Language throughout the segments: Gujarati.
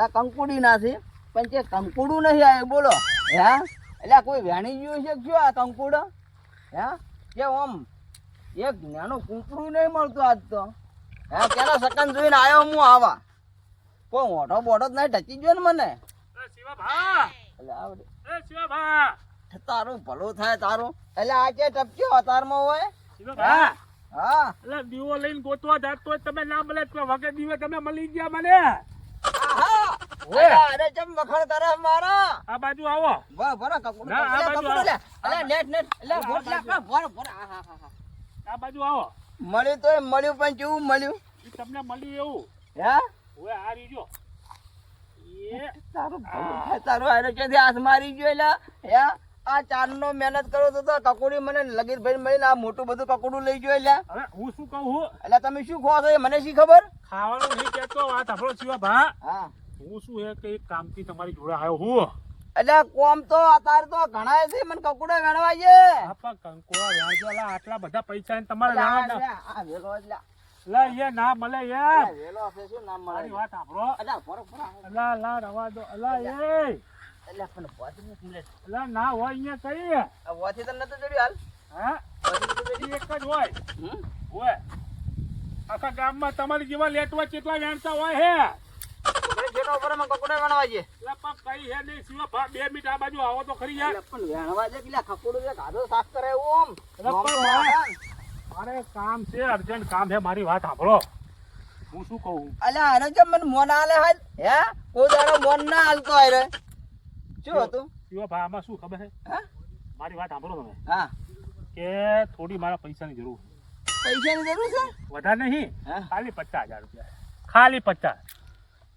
કંકુડી ના છે પણ તે કંકુડું નહીં આવે બોલો હે એટલે કોઈ વેણી ગયું છે શું આ કંકુડો હે કે આમ એક નાનું કૂકડું નહીં મળતું આજ તો હે કેના સકન જોઈને આવ્યો હું આવા કોઈ મોટો બોટો જ નહીં ટચી ગયો ને મને એટલે આવડે તારું ભલું થાય તારું એટલે આ કે ટપક્યો અતારમાં હોય હા એટલે દીવો લઈને ગોતવા જાતો તમે ના મળે વગર દીવે તમે મળી ગયા મને અરે ચમ વખણ કરે મારા આ બાજુ આવો બરા કકુડું ના, આ બાજુ આવો. અલે નેટ એટલે ભોટ લાખ ભોર આ બાજુ આવો મળ્યું તો મળ્યું પણ કેવું મળ્યું ઈ તમને મળ્યું એવું હે હવે આ રીજો એ તારું ભલું થાય તારું આરે ક્યાંથી હાથ મારી ગયો એટલે હે આ ચારનો મહેનત કરો તો કકુડી મને લગીર ભાઈ મળીને આ મોટું બધું કકુડું લઈ ગયો એટલે હવે હું શું કહું છું એટલે તમે શું ખો છો એ મને શી ખબર ખાવાનું નહીં કહેતો વાત આપણો શિવા ભા હા હું શું હે કે એક કામથી તમારી જોડે આવ્યો હું એટલે કોમ તો અત્યારે તો ઘણા છે મને કકુડે ગણવા છે આપા કંકોડા વ્યાજવાલા આટલા બધા પૈસા તમારે લાવવાના આ વેલો એટલે લે એ ના મળે યાર વેલો છે શું નામ મારી મળે વાત સાંભળો અલા ફરો ફરો અલા લા રવા દો અલા એ એટલે પણ પહોંચી નથી અલા ના હોય અહીંયા કઈ આ વાથી તો નતો જોડ્યું હાલ હા એક જ હોય હમ હોય આખા ગામમાં તમારી જેવા લેટવા કેટલા વેણતા હોય હે મને જેટલો ઉપર મને કકુડે ગણવા છે એટલે પણ કઈ હે નહીં સિવા ભા 2 મિનિટ આ બાજુ આવો તો ખરી યાર એટલે પણ વેણવા છે કે કકુડું છે ગાધો સાફ કરે ઓમ એટલે પણ મારે કામ છે અર્જન્ટ કામ છે મારી વાત સાંભળો હું શું કહું અલ્યા અરે કેમ મને મોન આલે હાલ હે કોઈ દાડો મોન ના હાલતો આરે શું હતું સિવા ભા આમાં શું ખબર છે હા મારી વાત સાંભળો તમે હા કે થોડી મારા પૈસાની જરૂર પૈસાની જરૂર છે વધારે નહીં હા ખાલી 50,000 રૂપિયા ખાલી 50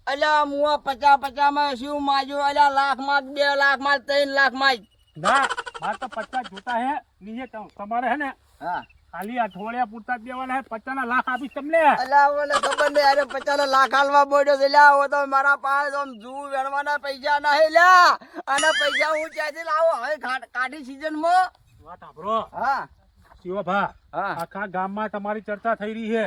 અલ્યા મુઆ 50 માં શું માજો અલ્યા લાખ માં 2 લાખ માં 3 લાખ માં ના મારે તો 50 જોતા હે નીચે તમારે હે ને હા ખાલી અઠવાડિયા પૂરતા જ દેવાના હે 50 ના લાખ આપીશ તમને અલ્યા ઓલે ખબર નહીં અરે 50 લાખ હાલવા બોડ્યો છે લ્યા ઓ તો મારા પાસે આમ જુ વેણવાના પૈસા નહીં લ્યા અને પૈસા હું ક્યાંથી લાવો હવે કાઢી સીઝન માં વાત સાંભળો હા શિવા ભા હા આખા ગામમાં તમારી ચર્ચા થઈ રહી છે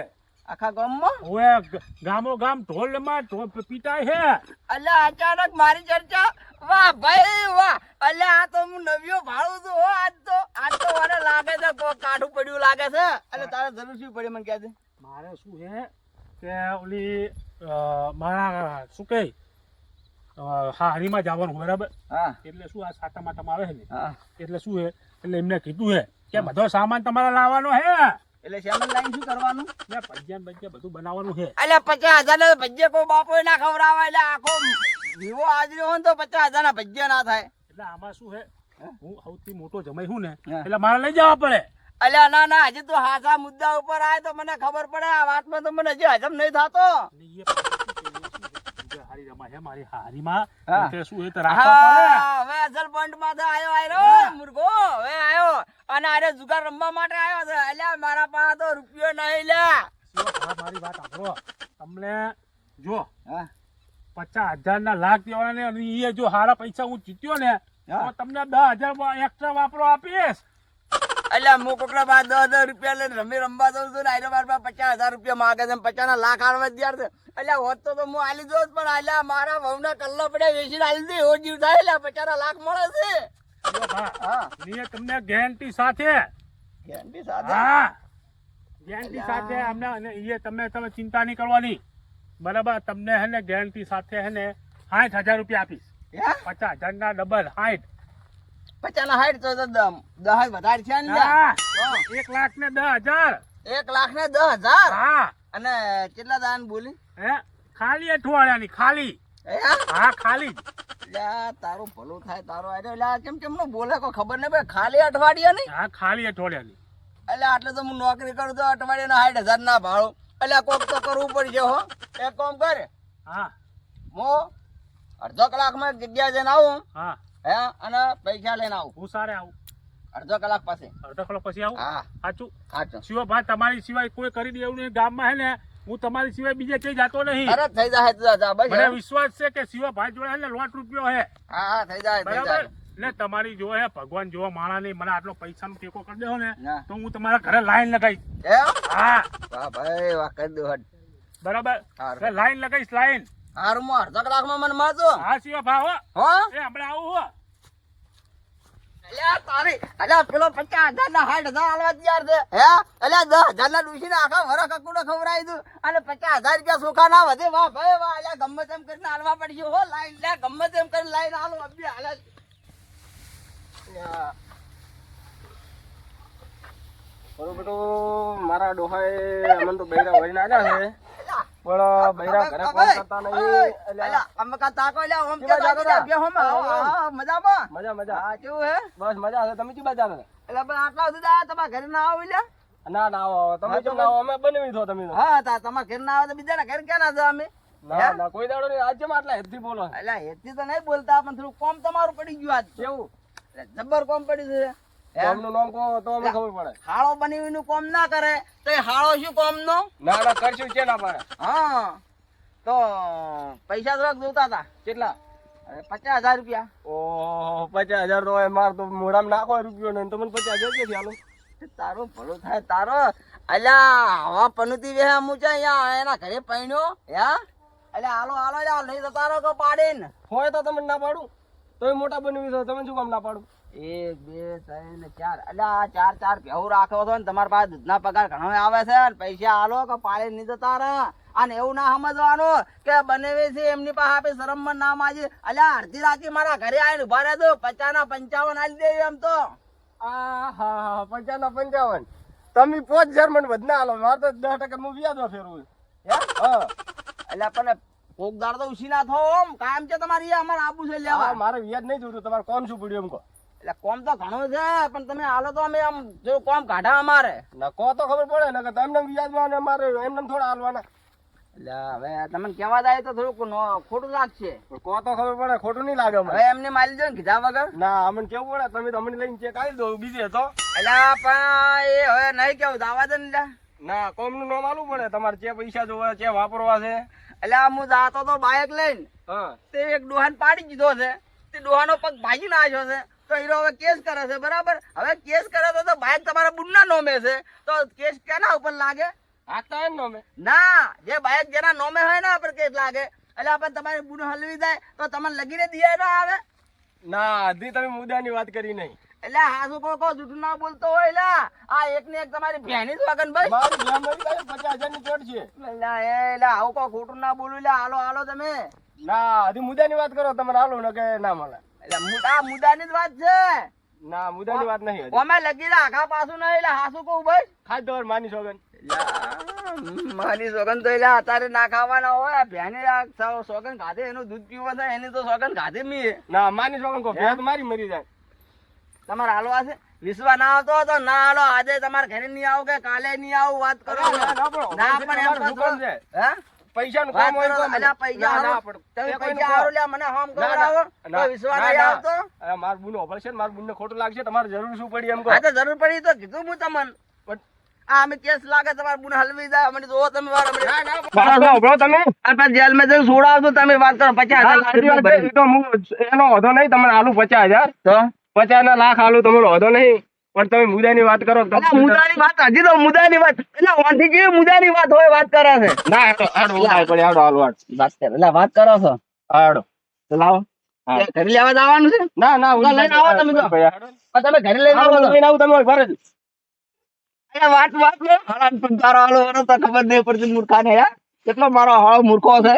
આખા ગામમાં હવે ગામો ગામ ઢોલમાં પીટાય છે અલ્યા અચાનક મારી ચર્ચા વાહ ભાઈ વાહ અલ્યા આ તો હું નવ્યો ભાડું છું હો આજ તો મને લાગે છે કોઈ કાઠું પડ્યું લાગે છે એટલે તારે જરૂર શું પડી મને કહે છે મારે શું છે કે ઓલી મારા શું કહે હારીમાં જવાનું બરાબર હા એટલે શું આ સાટા માટામાં આવે છે ને હા એટલે શું છે એટલે એમને કીધું છે કે બધો સામાન તમારે લાવવાનો છે એટલે શ્યામલ લાઈન શું કરવાનું ને ભજીયા ને બધું બનાવવાનું છે એટલે 50,000 ના ભજીયા કોઈ બાપો ના ખવડાવે એટલે આખો વિવો હાજરી હોય ને તો 50,000 ના ભજીયા ના થાય એટલે આમાં શું છે હું સૌથી મોટો જમાઈ છું ને હા. એટલે મારે લઈ જવા પડે અલ્યા ના ના હજી તો હાથા મુદ્દા ઉપર આવે તો મને ખબર પડે આ વાતમાં તો મને હજી હજમ નહીં થતો હારી રમા છે મારી હારીમાં હા. એટલે શું છે તો રાખવા પડે હા હવે અસલ પોઈન્ટ માં તો આયો મુર્ગો હવે આયો અને આરે જુગાર રમવા માટે આવ્યો છે અલ્યા મારા પાસે તો રૂપિયો નહીં લ્યા શિવા ભા, મારી વાત સાંભળો તમને જો હા 50,000 ના લાખ દેવાના ને અને એ જો હારા પૈસા હું જીત્યો ને હા. તો તમને 10,000 એક્સ્ટ્રા વાપરો આપીશ અલ્યા હું કોકડા બાદ 10,000 રૂપિયા લઈને રમવા દઉં છું ને આયરો મારા પાસે 50,000 રૂપિયા માગે છે 50 લાખ હાલવા તૈયાર છે અલ્યા હોત તો હું આલી દઉં પણ અલ્યા મારા વહુના કલ્લા પડ્યા વેચીને આલી દે એવો જીવ થાય એટલે 50 લાખ મળે છે શિવા ભા, હા ને તમને ગેરંટી સાથે ગેરંટી સાથે હા ગેરંટી સાથે અમને અને એ તમે ચિંતા નહીં કરવાની બરાબર તમને હે ને ગેરંટી સાથે હે ને 60,000 રૂપિયા આપીશ હે 50,000 ના ડબલ 60 50 ના 60 તો 10 વધારે છે ને હા, લ્યા. 1 લાખ ને 10,000 1 લાખ ને 10,000 હા અને કેટલા દાન બોલી હે ખાલી અઠવાડિયાની ખાલી હે હા ખાલી જ. લ્યા તારું ભલું થાય તારો આયરો લ્યા કેમ નો બોલે કોઈ ખબર નહીં ભાઈ ખાલી અઠવાડિયા નહીં હા ખાલી અઠવાડિયાની એટલે આટલે તો હું નોકરી કરું તો અઠવાડિયાના 60,000 ના ભાડું એટલે કોક તો કરવું પડશે હો એક કામ કર હા હું અડધો કલાકમાં એક જગ્યાએ જઈને આવું હા હે અને પૈસા લઈને આવું હું સારે આવું અડધો કલાક પાસે અડધો કલાક પછી આવું હા સાચું સાચું શિવા ભા તમારી સિવાય કોઈ કરી દે એવું નહીં ગામમાં હે ને હું તમારી સિવાય બીજે ક્યાંય જાતો નહીં અરે થઈ જાય બસ મને વિશ્વાસ છે કે શિવા ભાઈ જોડે હે ને લોટ રૂપિયો હે હા હા થઈ જાય બરાબર ને તમારી જો હે ભગવાન જેવો માણા નહીં મને આટલો પૈસાનો ટેકો કરી દેવો ને ના. તો હું તમારા ઘરે લાઈન લગાવીશ હે હા વાહ ભાઈ વાહ કરી દો હટ બરાબર સારું. લાઈન લગાવીશ લાઈન હારું માં અડધા કલાકમાં મને મળજો. હા શિવા ભાવ હો. હો એ હમણાં આવું હો. અલ્યા તારી અલ્યા પેલો 50,000 ના 60,000 આલવા તૈયાર છે હે અલ્યા 10,000 ના ડૂસીને આખા વરસ કકુડો ખવડાવી દઉં અને 50,000 રૂપિયા સોખા ના વધે વાહ ભાઈ વાહ અલ્યા ગમે તેમ કરીને આલવા પડશે હો લાઈન લે ગમે તેમ કરીને લાઈન આલો અબી હાલત બરોબર તો મારા ડોહાએ અમને તો બૈરા વળીને આવ્યા છે પણ બૈરા ઘરે કોમ કરતા નહીં. અલ્યા અમે કા તાકો અલ્યા ઓમ કે કેવા તાકી જાગો દે હો હા મજામાં મજા મજા હા કેવું હે બસ મજા છે. તમે ચી બાજુ આવે? એટલે પણ આટલા સુધી આ તમારા ઘરે ના આવો લ્યા ના ના આવો આવો. તમે હા, તો કેમ ના આવો? અમે બનાવી દો તમે તો. હા તમારા ઘરે ના આવે તો બીજાના ઘરે ક્યાં ના જાવ અમે ના ના કોઈ દાડો નહીં. આજ જેમ આટલા હેતથી બોલો. અલ્યા હેતી તો નહીં બોલતા પણ થોડું કોમ તમારું પડી ગયું આજ કેવું? જબ્બર કોમ પડી છે હે? કોમનું નામ કહો તો અમને ખબર પડે. હાળો બનાવીનું કોમ ના કરે તો એ હાળો શું કોમ નો ના ના કરશું છે ના પાડે. હા તો પૈસા થોડાક જોતા હતા કેટલા? 50,000 રૂપિયા ઓહો 50,000 તો હોય. માર તો મોઢામાં નાખો રૂપિયો નહીં તો મને 50,000 ક્યાંથી આલો? તારો ભલો થાય તારો અલ્યા હવા પનુતી વે મુચા અહીંયા એના ઘરે પૈણ્યો હે અલ્યા હાલો હાલો યાર નહીં તો તારો કો પાડે ને હોય તો તમને ના પાડું તોય મોટા બનાવી દો. તમે શું કામ ના પાડું? 1 2 3 4 અલ્યા ચાર ભેહું રાખો છો ને તમારા પાસે દૂધના પગાર ઘણો આવે છે ને પૈસા હાલો કે પાડે નહીં તો તારા અને એવું ના સમજવાનું કે બનેવી છે એમની પાસે આપે શરમમાં ના માજી અલ્યા અડધી રાતી મારા ઘરે આવીને ઉભા રહેજો 50 ના 55 આલી દે એમ તો આ હા 50 ના 55. તમે 5,000 મને વધના આલો. મારે તો 10% હું વ્યાજમાં ફેરવું. હે હા અલ્યા પણ કોક દાડ તો ઉછી ના થો ઓમ કાયમ છે તમારી અમારે આબુ છે લેવા હા, મારે વ્યાજ નહીં જોતું. તમારે કોમ શું પડ્યું એમ કહો? એટલે કોમ તો ઘણું છે પણ તમે હાલો તો અમે આમ જો કોમ કાઢા અમારે ના કહો તો ખબર પડે ને કે તમને વ્યાજમાં અને મારે એમને થોડા હાલવાના. એટલે હવે તમને કહેવા જાય તો થોડુંક ખોટું લાગશે પણ કહો તો ખબર પડે. ખોટું નહીં લાગે હવે મને. એમને મારી દો ને કીધા વગર ના અમને કેવું પડે. તમે તો અમને લઈને ચેક આવી દો બીજે તો. એટલે પણ એ હવે નહીં કેવું દાવા દે ને લ્યા. ના કોમનું નામ આલવું પડે. તમારે જે પૈસા જોવા છે વાપરવા છે. એટલે હું જાતો તો બાઇક લઈને હા તે એક ડોહાને પાડી દીધો છે તે ડોહાનો પગ ભાજી નાખ્યો છે તો હીરો હવે કેસ કરે છે બરાબર હવે કેસ કરે તો બાઇક તમારા બુનના નોમે છે તો કેસ કેના ઉપર લાગે હાથતા એમ નો મેં. ના જે બાઇક જેના નોમે હોય ને પર કેસ લાગે એટલે આપણે તમારી બુન હલવી જાય તો તમને લગીને દિયા ના આવે ના હજી તમે મુદ્દાની વાત કરી નહીં. એટલે હાસુ કોઈ જૂઠું ના બોલતો હોય એટલે આ એક ને એક તમારી ભેની વાગન ભાઈ મારું ધ્યાન નથી. 50,000 ની ચોટ છે. એટલે આવું કોઈ ખોટું ના બોલું એટલે હાલો હાલો તમે ના હજી મુદ્દાની વાત કરો. તમારે હાલો ને કે ના મળે. એટલે આ મુદ્દાની જ વાત છે ના મુદ્દાની વાત નહીં હજી. અમે લગી આખા પાછું નહીં એટલે હાસુ કહું ભાઈ ખાસ દોર માની સોગન. મારી સોગન તો એટલે અત્યારે ના ખાવાના હોય ભેને આ સોગન ખાધે એનું દૂધ પીવા થાય એની તો સોગન ખાધે મી ના માની સોગન કો ભેદ મારી મરી જાય. તમારે હાલવા છે વિશ્વા ના આવતો તો ના હાલો આજે તમારે ઘરે નહીં આવું કે કાલે નહીં આવું વાત કરો ના પણ એમ તમારું કહો હુકમ છે. હે પૈસાનું વાત કામ હોય કરો તો તો અલ્યા પૈસા ના, ના, હાલો. પણ તમે એ કોઈનું પૈસા કહો. હારો લ્યા મને હમ ના, ખવડાવો ના, તો વિશ્વા ના, નહીં ના. આવતો અરે માર બુનો ઓપરેશન માર બુનને ખોટું લાગશે. તમારે જરૂર શું પડી એમ કહો. હા તો જરૂર પડી તો કીધું હું તમને પણ આ અમે કેસ લાગે તમારે બુન હલવી જાય અમે જોવો તમે વાર અમે ના, ના, સાંભળો તમે. આ પાછા જેલમાં જઈને છોડાવજો તમે વાત કરો 50,000 લાખ સાચી વાત છે. રૂપિયા એ તો હું એનો વધો નહીં. તમને આલુ 50,000. તો 50 લાખ આલુ તમારો વધો નહીં. પણ તમે મુદ્દાની વાત કરો. અલા, મુદ્દાની વાત હજી તો મુદ્દાની વાત એટલે વાંધી કેવી મુદ્દાની વાત હોય વાત કરે છે ના હાડો હાડો ઉડાય પડે. હાડો હાલો હાડો. વાત કરે એટલે વાત કરો છો હાડો. તો લાવો હા. એ ઘરે લેવા જવાનું છે ના ના તો લઈને આવો તમે તો. ભાઈ, હાડો. પણ તમે ઘરે લઈને આવો તો. લઈને આવું તમે ઘરે જ. એટલે વાત લો હાલાન પણ તારો હાલો વાળો તો ખબર નહીં પડતી મૂર્ખાને યાર કેટલો મારો હાળો મૂર્ખો છે